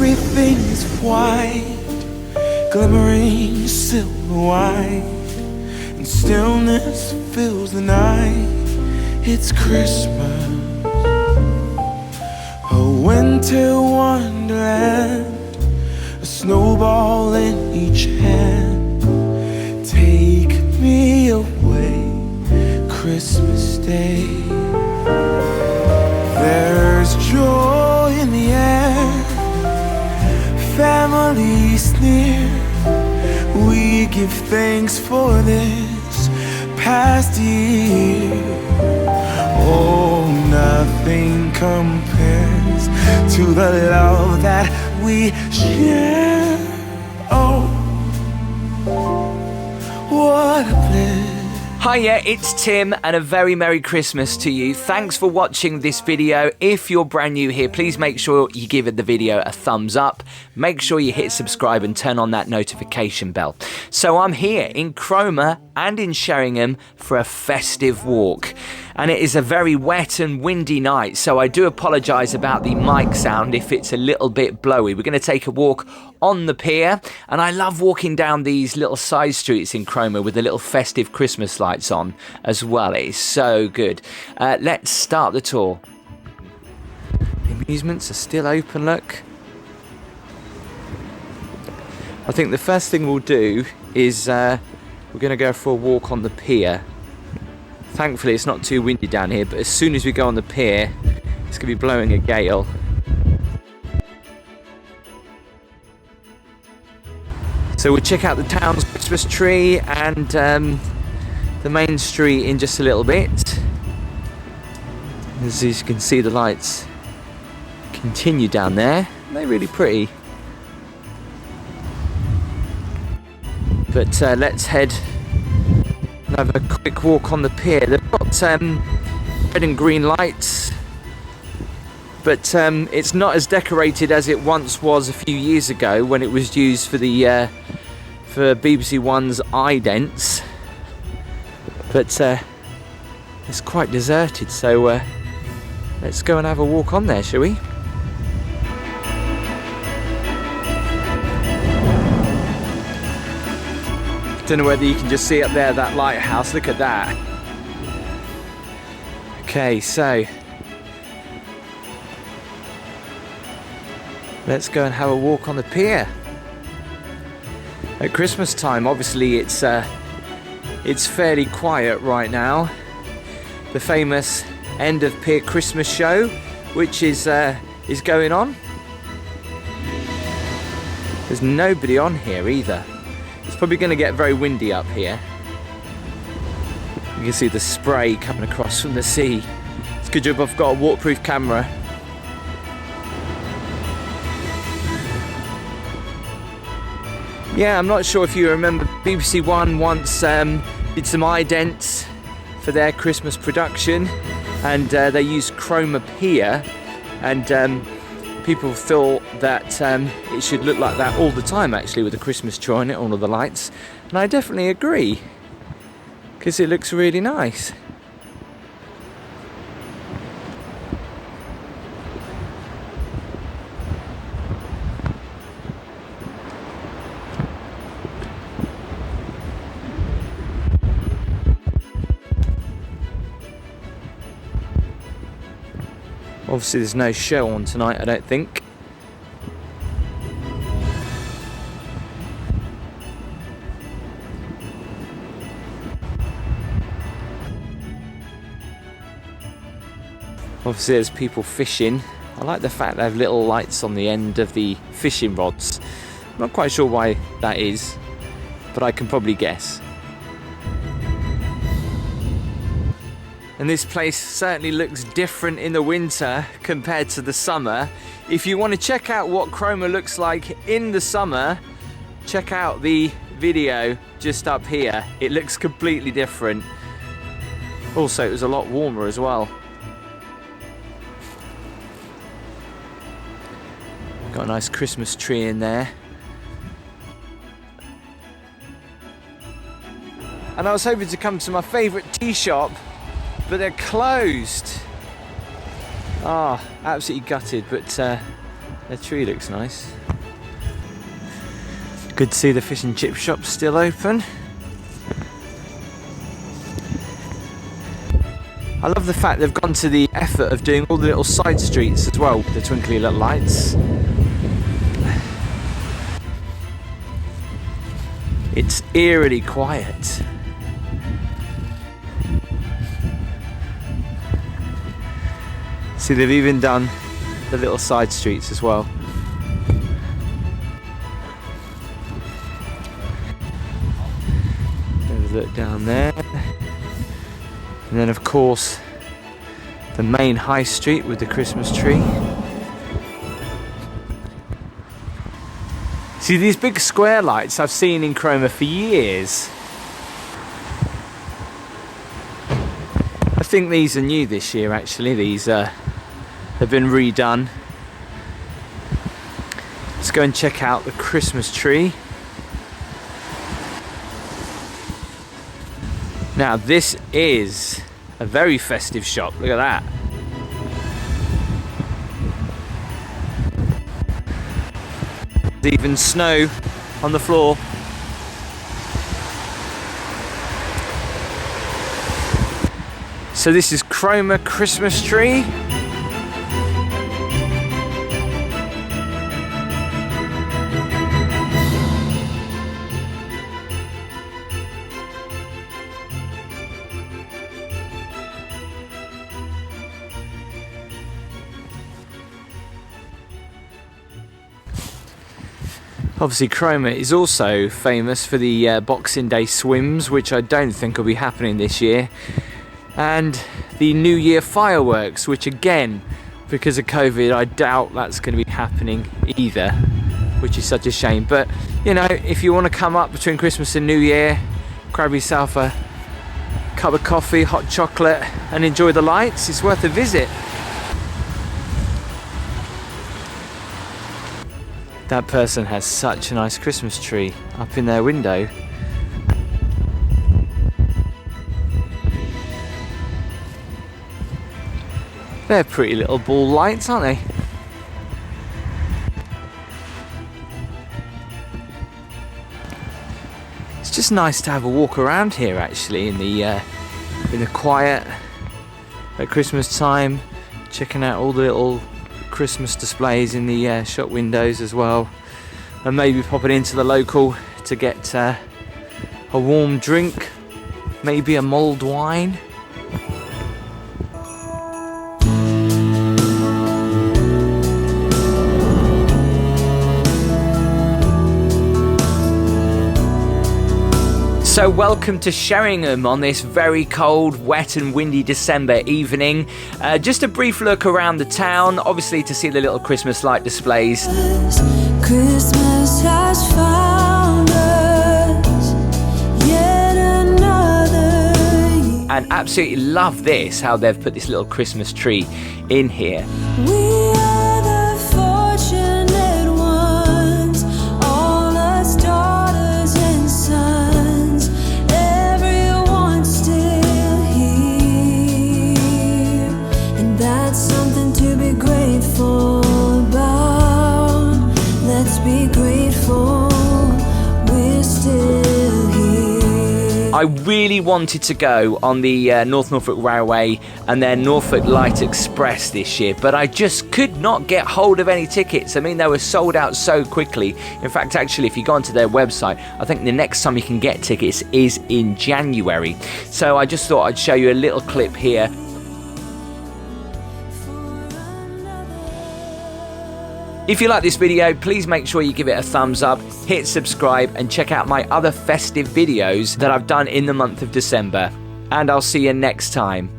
Everything's white, glimmering silver white, and stillness fills the night. It's Christmas, a winter wonderland, a snowball in each hand. Take me away, Christmas Day. There's joy in the air, families near. We give thanks for this past year. Oh, nothing compares to the love that we share. Oh, what a bliss. Hiya, it's Tim and a very Merry Christmas to you. Thanks for watching this video. If you're brand new here, please make sure you give the video a thumbs up. Make sure you hit subscribe and turn on that notification bell. So I'm here in Cromer and in Sheringham for a festive walk. And it is a very wet and windy night, so I do apologise about the mic sound if it's a little bit blowy. We're going to take a walk on the pier, and I love walking down these little side streets in Cromer with the little festive Christmas lights on as well. It is so good. Let's start the tour. The amusements are still open, look. I think the first thing we'll do is we're going to go for a walk on the pier. Thankfully it's not too windy down here, but as soon as we go on the pier it's going to be blowing a gale. So we'll check out the town's Christmas tree and the main street in just a little bit. As you can see, the lights continue down there. They're really pretty. But let's head and have a quick walk on the pier. They've got red and green lights, but it's not as decorated as it once was a few years ago when it was used for the for BBC One's idents. But it's quite deserted, so let's go and have a walk on there, shall we? Don't know whether you can just see up there that lighthouse. Look at that. Okay, so let's go and have a walk on the pier. At Christmas time, obviously it's fairly quiet right now. The famous end of pier Christmas show, which is going on. There's nobody on here either. It's probably going to get very windy up here. You can see the spray coming across from the sea. It's a good job I've got a waterproof camera. Yeah, I'm not sure if you remember, BBC One once did some idents for their Christmas production, and they used Cromer Pier, and people feel that it should look like that all the time, actually, with the Christmas tree on it, all of the lights. And I definitely agree, because it looks really nice. Obviously there's no show on tonight, I don't think. Obviously there's people fishing. I like the fact they have little lights on the end of the fishing rods. I'm not quite sure why that is, but I can probably guess. And this place certainly looks different in the winter compared to the summer. If you want to check out what Cromer looks like in the summer, check out the video just up here. It looks completely different. Also, it was a lot warmer as well. Got a nice Christmas tree in there. And I was hoping to come to my favourite tea shop, but they're closed. Ah, absolutely gutted, but The tree looks nice. Good to see the fish and chip shop still open. I love the fact they've gone to the effort of doing all the little side streets as well, the twinkly little lights. It's eerily quiet. See, they've even done the little side streets as well. Have a look down there. And then of course the main high street with the Christmas tree. See, these big square lights I've seen in Cromer for years. I think these are new this year actually. These have been redone. Let's go and check out the Christmas tree. Now this is a very festive shop, look at that. There's even snow on the floor. So this is Cromer Christmas tree. Obviously Cromer is also famous for the Boxing Day swims, which I don't think will be happening this year, and the New Year fireworks, which again, because of COVID, I doubt that's going to be happening either, which is such a shame. But you know, if you want to come up between Christmas and New Year, grab yourself a cup of coffee, hot chocolate, and enjoy the lights, it's worth a visit. That person has such a nice Christmas tree up in their window. They're pretty little ball lights, aren't they? It's just nice to have a walk around here actually in the quiet at Christmas time, checking out all the little Christmas displays in the shop windows as well, and maybe popping into the local to get a warm drink, maybe a mulled wine. So welcome to Sheringham on this very cold, wet and windy December evening. Just a brief look around the town, obviously to see the little Christmas light displays. Christmas has found us, yet another year. And absolutely love this, how they've put this little Christmas tree in here. We are the fortunate ones, all us daughters and sons. I really wanted to go on the North Norfolk Railway and their Norfolk Lights Express this year, but I just could not get hold of any tickets. I mean, they were sold out so quickly. In fact, actually, if you go onto their website, I think the next time you can get tickets is in January. So I just thought I'd show you a little clip here. If you like this video, please make sure you give it a thumbs up, hit subscribe, and check out my other festive videos that I've done in the month of December. And I'll see you next time.